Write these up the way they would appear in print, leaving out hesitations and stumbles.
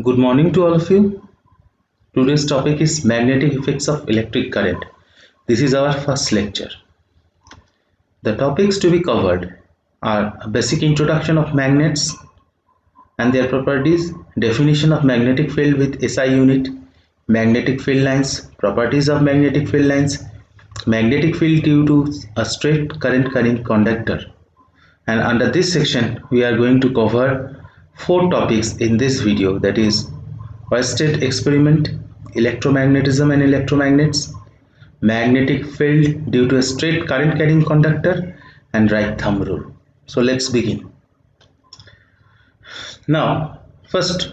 Good morning to all of you. Today's topic is magnetic effects of electric current. This is our first lecture. The topics to be covered are a basic introduction of magnets and their properties, definition of magnetic field with SI unit, magnetic field lines, properties of magnetic field lines, magnetic field due to a straight current carrying conductor. And under this section, we are going to cover four topics in this video, that is Oersted experiment, electromagnetism and electromagnets, magnetic field due to a straight current carrying conductor, and right thumb rule. So let's begin. Now, first,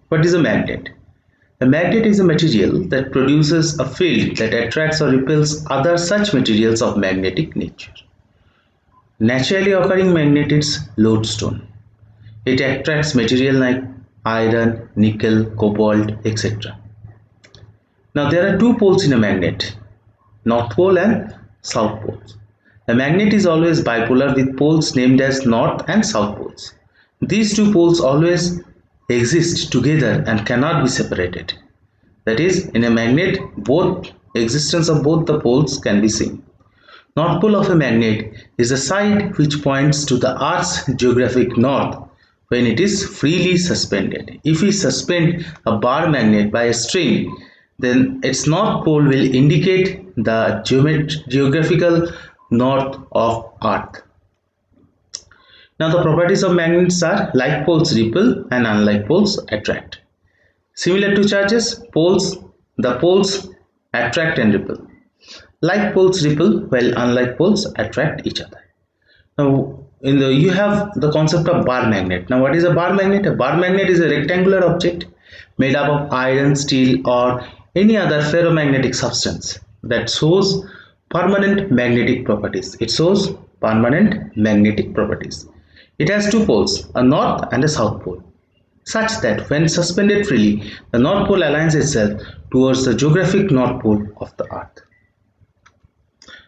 what is a magnet? A magnet is a material that produces a field that attracts or repels other such materials of magnetic nature. Naturally occurring magnet is lodestone. It attracts material like iron, nickel, cobalt, etc. Now there are two poles in a magnet, north pole and south poles. A magnet is always bipolar with poles named as north and south poles. These two poles always exist together and cannot be separated. That is, in a magnet, both existence of both the poles can be seen. North pole of a magnet is the side which points to the Earth's geographic north when it is freely suspended. If we suspend a bar magnet by a string, then its north pole will indicate the geographical north of Earth. Now the properties of magnets are like poles repel and unlike poles attract. Similar to charges, the poles attract and repel. Like poles repel while unlike poles attract each other. Now you have the concept of bar magnet. Now what is a bar magnet? A bar magnet is a rectangular object made up of iron, steel or any other ferromagnetic substance that shows permanent magnetic properties. It shows permanent magnetic properties. It has two poles, a north and a south pole, such that when suspended freely, the north pole aligns itself towards the geographic north pole of the Earth.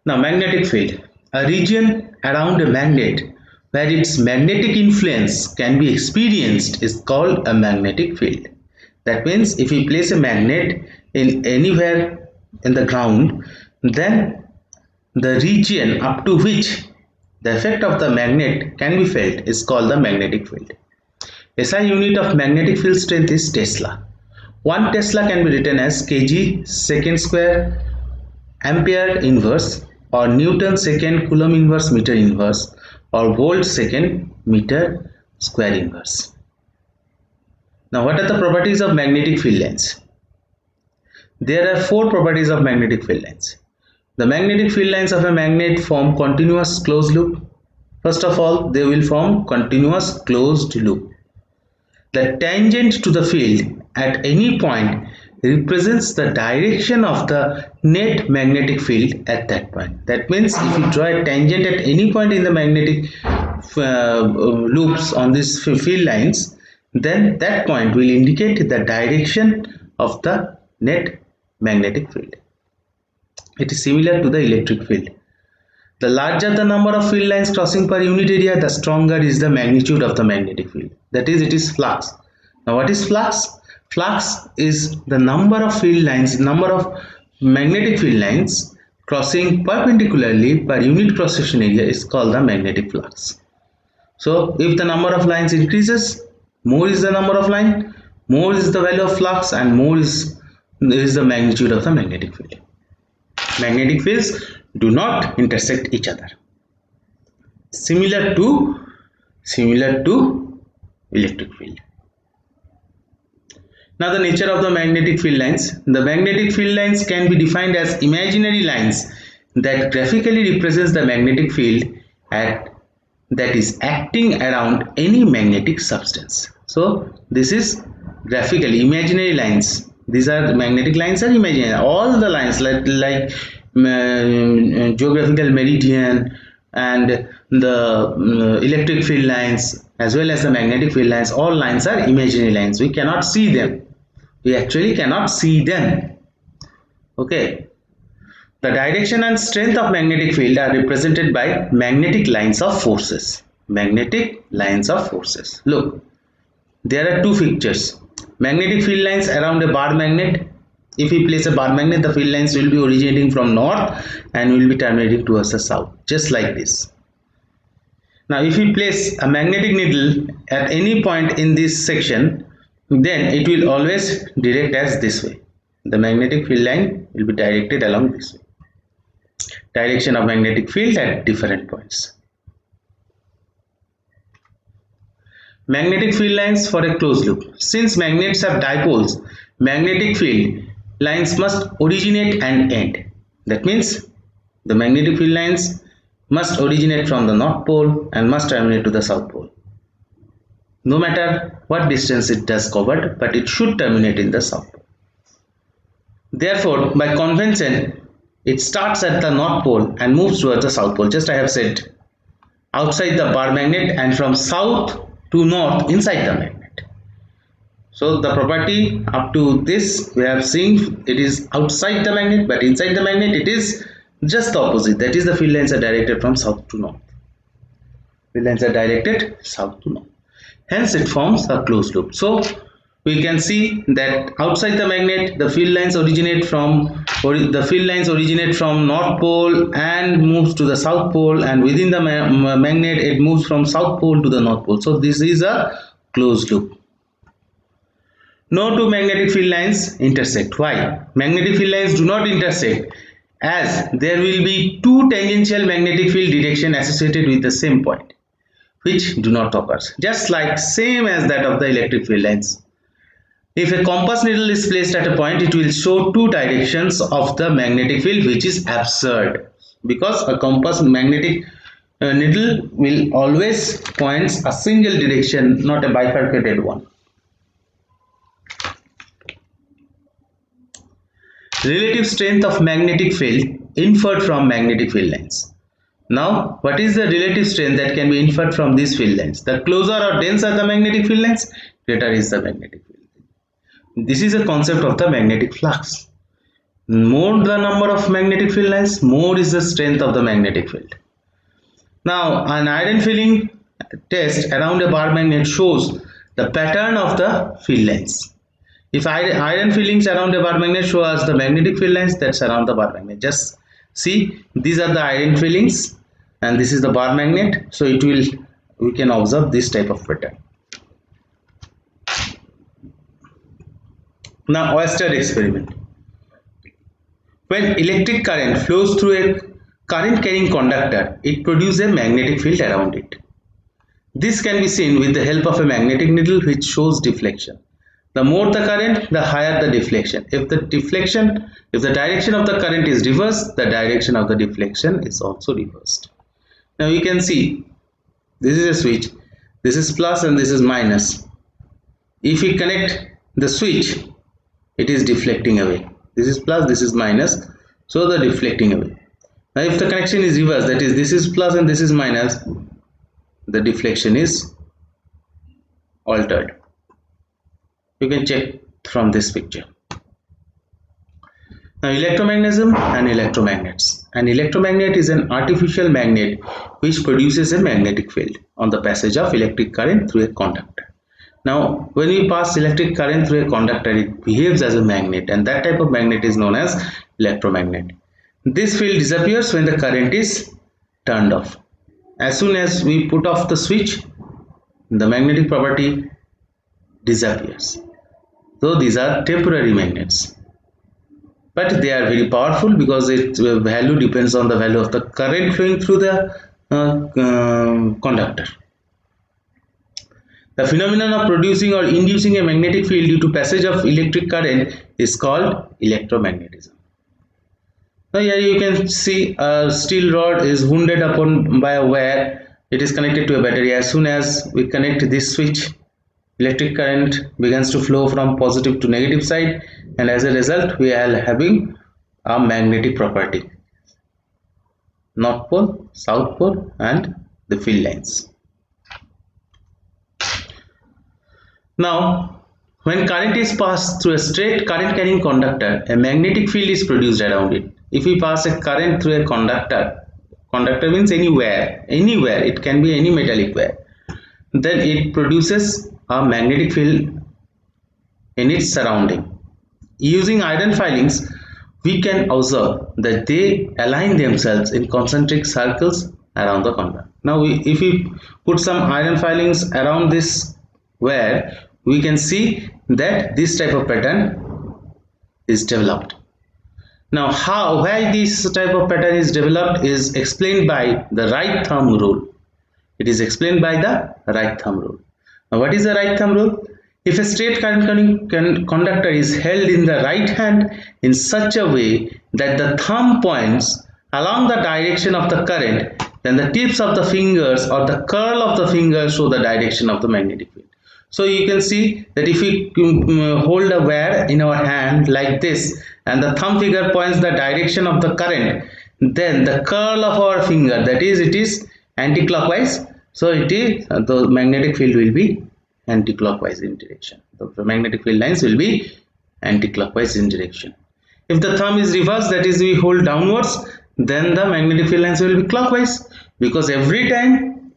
Now magnetic field. A region around a magnet where its magnetic influence can be experienced is called a magnetic field. That means if we place a magnet in anywhere in the ground, then the region up to which the effect of the magnet can be felt is called the magnetic field. SI unit of magnetic field strength is Tesla. 1 Tesla can be written as kg second square ampere inverse or Newton second coulomb inverse meter inverse or volt second meter square inverse. Now what are the properties of magnetic field lines? There are four properties of magnetic field lines. The magnetic field lines of a magnet form continuous closed loop. First of all, they will form continuous closed loop. The tangent to the field at any point represents the direction of the net magnetic field at that point. That means if you draw a tangent at any point in the magnetic loops on these field lines, then that point will indicate the direction of the net magnetic field. It is similar to the electric field. The larger the number of field lines crossing per unit area, the stronger is the magnitude of the magnetic field. That is, it is flux. Now what is flux? Flux is the number of field lines, number of magnetic field lines crossing perpendicularly per unit cross section area is called the magnetic flux. So if the number of lines increases, more is the number of line, more is the value of flux, and more is the magnitude of the magnetic field. Magnetic fields do not intersect each other. Similar to electric field. Now the nature of the magnetic field lines. The magnetic field lines can be defined as imaginary lines that graphically represents the magnetic field that is acting around any magnetic substance. So this is graphically imaginary lines. These are the magnetic lines are imaginary. All the lines like geographical meridian and the electric field lines as well as the magnetic field lines, all lines are imaginary lines. We cannot see them. We actually cannot see them. Okay. The direction and strength of magnetic field are represented by magnetic lines of forces. Magnetic lines of forces. Look, there are two pictures. magnetic field lines around a bar magnet. If we place a bar magnet, the field lines will be originating from north and will be terminating towards the south, just like this. Now if we place a magnetic needle at any point in this section, then it will always direct as this way. The magnetic field line will be directed along this way. Direction of magnetic field at different points. Magnetic field lines for a closed loop. Since magnets have dipoles, magnetic field lines must originate and end. That means the magnetic field lines must originate from the north pole and must terminate to the south pole. No matter what distance it does cover, but it should terminate in the south pole. Therefore, by convention, it starts at the north pole and moves towards the south pole. Just I have said, outside the bar magnet and from south to north inside the magnet. So the property up to this we have seen, it is outside the magnet, but inside the magnet it is just the opposite. That is, the field lines are directed from south to north. Field lines are directed south to north. Hence it forms a closed loop. So we can see that outside the magnet the field lines originate from north pole and moves to the south pole, and within the magnet it moves from south pole to the north pole. So this is a closed loop. No two magnetic field lines intersect. Why? Magnetic field lines do not intersect, as there will be two tangential magnetic field direction associated with the same point, which do not occur. Just like same as that of the electric field lines. If a compass needle is placed at a point, it will show two directions of the magnetic field, which is absurd, because a compass magnetic needle will always point a single direction, not a bifurcated one. Relative strength of magnetic field inferred from magnetic field lines. Now, what is the relative strength that can be inferred from these field lines? The closer or denser the magnetic field lines, greater is the magnetic field. This is a concept of the magnetic flux. More the number of magnetic field lines, more is the strength of the magnetic field. Now, an iron filling test around a bar magnet shows the pattern of the field lines. If iron fillings around a bar magnet show us the magnetic field lines that surround the bar magnet. Just see, these are the iron fillings and this is the bar magnet. So we can observe this type of pattern. Now, Oersted experiment. When electric current flows through a current carrying conductor, it produces a magnetic field around it. This can be seen with the help of a magnetic needle which shows deflection. The more the current, the higher the deflection. If the direction of the current is reversed, the direction of the deflection is also reversed. Now you can see, this is a switch, this is plus and this is minus. If we connect the switch, it is deflecting away. This is plus, this is minus, so the deflecting away. Now if the connection is reversed, that is, this is plus and this is minus, the deflection is altered. You can check from this picture. Now, electromagnetism and electromagnets. An electromagnet is an artificial magnet which produces a magnetic field on the passage of electric current through a conductor. Now, when we pass electric current through a conductor, it behaves as a magnet, and that type of magnet is known as electromagnet. This field disappears when the current is turned off. As soon as we put off the switch, the magnetic property disappears. So these are temporary magnets, but they are very powerful because its value depends on the value of the current flowing through the conductor. The phenomenon of producing or inducing a magnetic field due to passage of electric current is called electromagnetism. Now here you can see a steel rod is wounded upon by a wire. It is connected to a battery. As soon as we connect this switch, electric current begins to flow from positive to negative side, and as a result we are having a magnetic property, north pole, south pole, and the field lines. Now, when current is passed through a straight current carrying conductor, a magnetic field is produced around it. If we pass a current through a conductor means anywhere, it can be any metallic wire, then it produces a magnetic field in its surrounding. Using iron filings, we can observe that they align themselves in concentric circles around the conductor. Now, if we put some iron filings around this wire, we can see that this type of pattern is developed. Now, why this type of pattern is developed is explained by the right thumb rule. It is explained by the right thumb rule. Now, what is the right thumb rule? If a straight current conductor is held in the right hand in such a way that the thumb points along the direction of the current, then the tips of the fingers or the curl of the fingers show the direction of the magnetic field. So you can see that if we hold a wire in our hand like this and the thumb finger points the direction of the current, then the curl of our finger, that is, it is anti-clockwise, so it is the magnetic field will be anti-clockwise in direction. The magnetic field lines will be anti-clockwise in direction. If the thumb is reversed, that is, we hold downwards, then the magnetic field lines will be clockwise, because every time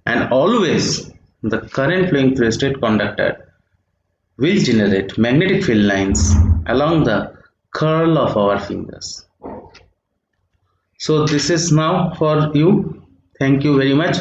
and always the current flowing through a straight conductor will generate magnetic field lines along the curl of our fingers. So this is now for you. Thank you very much.